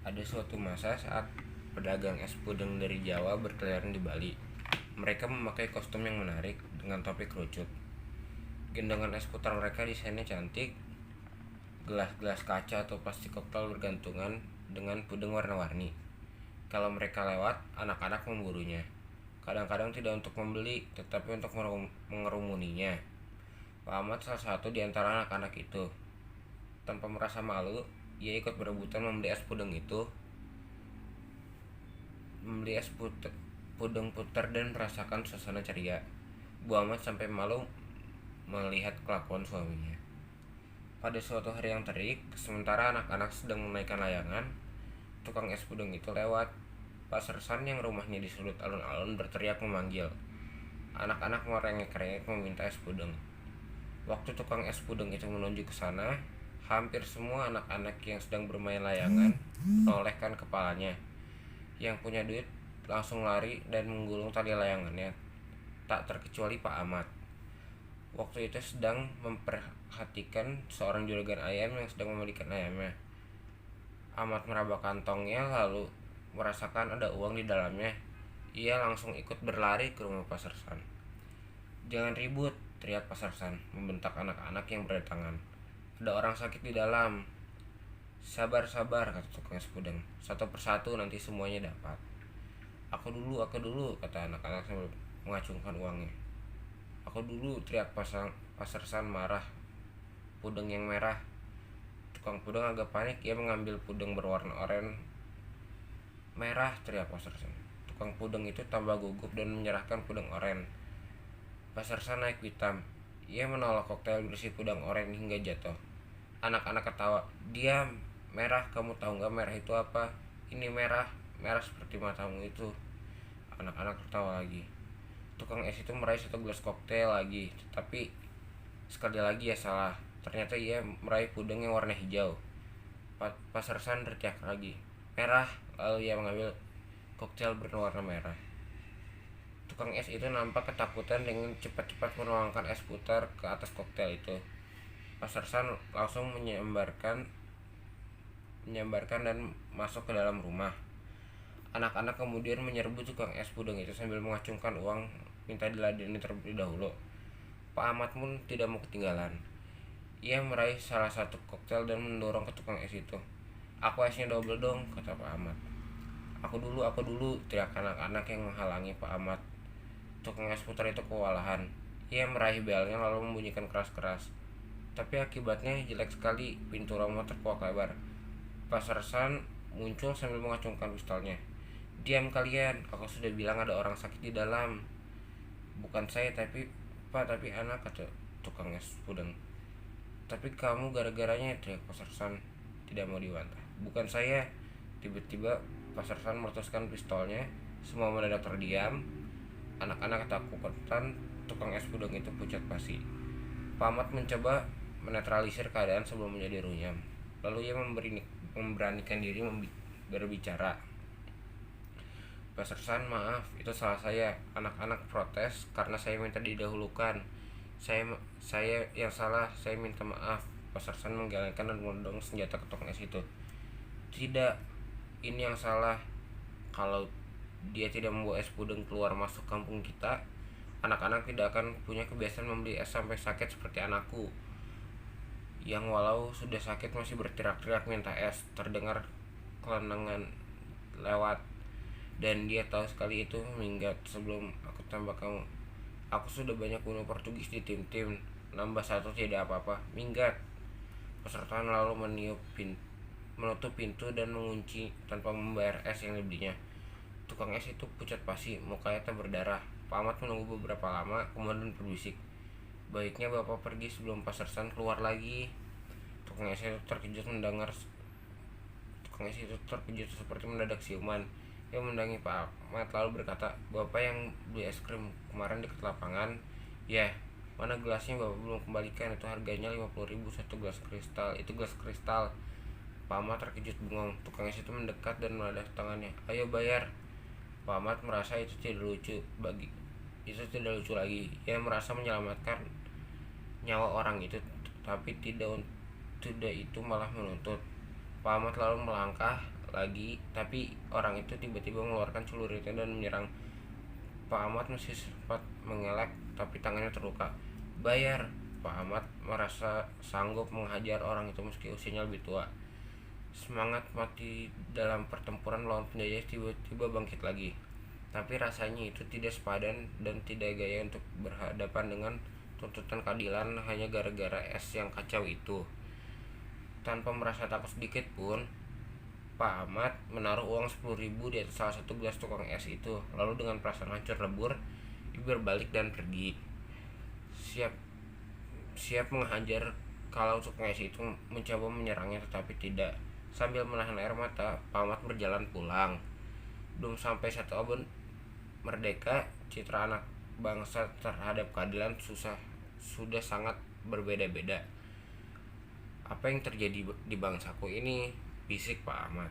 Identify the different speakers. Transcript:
Speaker 1: Ada suatu masa saat pedagang es puding dari Jawa berkeliaran di Bali. Mereka memakai kostum yang menarik dengan topi kerucut. Gendongan es putar mereka desainnya cantik, gelas-gelas kaca atau plastik koktail bergantungan dengan puding warna-warni. Kalau mereka lewat, anak-anak memburunya. Kadang-kadang tidak untuk membeli, tetapi untuk mengerumuninya. Pak Ahmad salah satu di antara anak-anak itu. Tanpa merasa malu, ia ikut berebutan membeli es puding putar dan merasakan suasana ceria. Bu Ahmad sampai malu melihat kelakuan suaminya. Pada suatu hari yang terik, sementara anak-anak sedang menaikkan layangan, tukang es puding itu lewat. Pak Sersan yang rumahnya di sudut alun-alun berteriak memanggil. Anak-anak merengek-rengek meminta es puding. Waktu tukang es puding itu menuju ke sana, hampir semua anak-anak yang sedang bermain layangan menolehkan kepalanya. Yang punya duit langsung lari dan menggulung tali layangannya, tak terkecuali Pak Ahmad. Waktu itu sedang memperhatikan seorang juragan ayam yang sedang membelikan ayamnya. Ahmad meraba kantongnya lalu merasakan ada uang di dalamnya. Ia langsung ikut berlari ke rumah Pak Sersan. "Jangan ribut," teriak Pak Sersan, membentak anak-anak yang berdatangan. "Ada orang sakit di dalam." "Sabar-sabar," kata tukang es puding. "Satu persatu nanti semuanya dapat." aku dulu," kata anak-anak sambil mengacungkan uangnya. "Aku dulu," teriak Pak Sersan marah. "Puding yang merah." Tukang puding agak panik, ia mengambil puding berwarna oranye. "Merah," teriak Pak Sersan. Tukang puding itu tambah gugup dan menyerahkan puding oranye. Pak Sersan naik pitam. Ia menolak koktail berisi puding oranye hingga jatuh. Anak-anak ketawa. "Diam, merah, kamu tahu nggak merah itu apa? Ini merah, merah seperti matamu itu." Anak-anak tertawa lagi. Tukang es itu meraih satu gelas koktail lagi, tetapi sekali lagi ia salah. Ternyata ia meraih puding yang warna hijau. Pak Sersan berteriak lagi, "Merah!" Lalu ia mengambil koktail berwarna merah. Tukang es itu nampak ketakutan dengan cepat-cepat menuangkan es putar ke atas koktail itu. Pak Sersan langsung menyambarkan dan masuk ke dalam rumah. Anak-anak kemudian menyerbu tukang es puding itu sambil mengacungkan uang minta diladeni terlebih dahulu. Pak Ahmad pun tidak mau ketinggalan. Ia meraih salah satu koktail dan mendorong ke tukang es itu. "Aku esnya double dong," kata Pak Ahmad. Aku dulu," teriak anak-anak yang menghalangi Pak Ahmad. Tukang es putar itu kewalahan. Ia meraih belnya lalu membunyikan keras-keras. Tapi akibatnya jelek sekali, pintu rumah terkuak lebar. Pak Sersan muncul sambil mengacungkan pistolnya. "Diam kalian, aku sudah bilang ada orang sakit di dalam." "Bukan saya tapi anak," kata tukang es puding. "Tapi kamu gara-garanya," teriak Pak Sersan tidak mau dibantah. "Bukan saya." Tiba-tiba Pak Sersan meletuskan pistolnya. Semua mendadak terdiam. Anak-anak ketakutan. Tukang es puding itu pucat pasi. Pak Ahmad mencoba menetralisir keadaan sebelum menjadi runyam. Lalu ia memberanikan diri berbicara. "Pak Sersan, maaf, itu salah saya." Anak-anak protes. "Karena saya minta didahulukan. Saya yang salah, saya minta maaf." Pak Sersan menggelengkan dan menodong senjata ke tukang es itu. "Tidak, ini yang salah. Kalau dia tidak membawa es puding keluar masuk kampung kita, anak-anak tidak akan punya kebiasaan membeli es sampai sakit seperti anakku, yang walau sudah sakit masih berteriak-teriak minta es." Terdengar kelenengan lewat, "Dan dia tahu sekali itu, minggat. Sebelum aku tembak kamu, aku sudah banyak bunuh Portugis di tim-tim. Nambah satu tidak apa-apa, minggat." Peserta lalu menutup pintu dan mengunci tanpa membayar es yang dibelinya. Tukang es itu pucat pasi, mukanya tak berdarah. Pak Ahmad menunggu beberapa lama, kemudian berbisik, "Baiknya Bapak pergi sebelum Pak Sersan keluar lagi." Tukang es itu terkejut seperti mendadak siuman. Ia mendatangi Pak Ahmad lalu berkata, "Bapak yang beli es krim kemarin dekat lapangan?" "Ya." "Mana gelasnya Bapak belum kembalikan? Itu harganya 50.000 satu gelas kristal." "Itu gelas kristal." Pak Ahmad terkejut bengong. Tukang es itu mendekat dan menadah tangannya. "Ayo bayar." Pak Ahmad merasa itu tidak lucu lagi. Ia merasa menyelamatkan nyawa orang itu, tapi tidak itu malah menuntut. Pak Ahmad lalu melangkah lagi, tapi orang itu tiba-tiba mengeluarkan celuritnya dan menyerang Pak Ahmad. Masih sempat mengelak, tapi tangannya terluka. Bayar. Pak Ahmad merasa sanggup menghajar orang itu meski usianya lebih tua. Semangat mati dalam pertempuran melawan penjajah tiba-tiba bangkit lagi. Tapi rasanya itu tidak sepadan dan tidak gaya untuk berhadapan dengan tuntutan keadilan hanya gara-gara es yang kacau itu. Tanpa merasa takut sedikit pun, Pak Ahmad menaruh uang 10.000 di atas salah satu gelas tukang es itu. Lalu dengan perasaan hancur lebur, ia berbalik dan pergi. Siap siap menghajar kalau tukang es itu mencoba menyerangnya, tetapi tidak. Sambil menahan air mata, Pak Ahmad berjalan pulang. Belum sampai 1 abad merdeka, citra anak bangsa terhadap keadilan sudah sangat berbeda-beda. Apa yang terjadi di bangsaku ini? Bisik Pak Ahmad.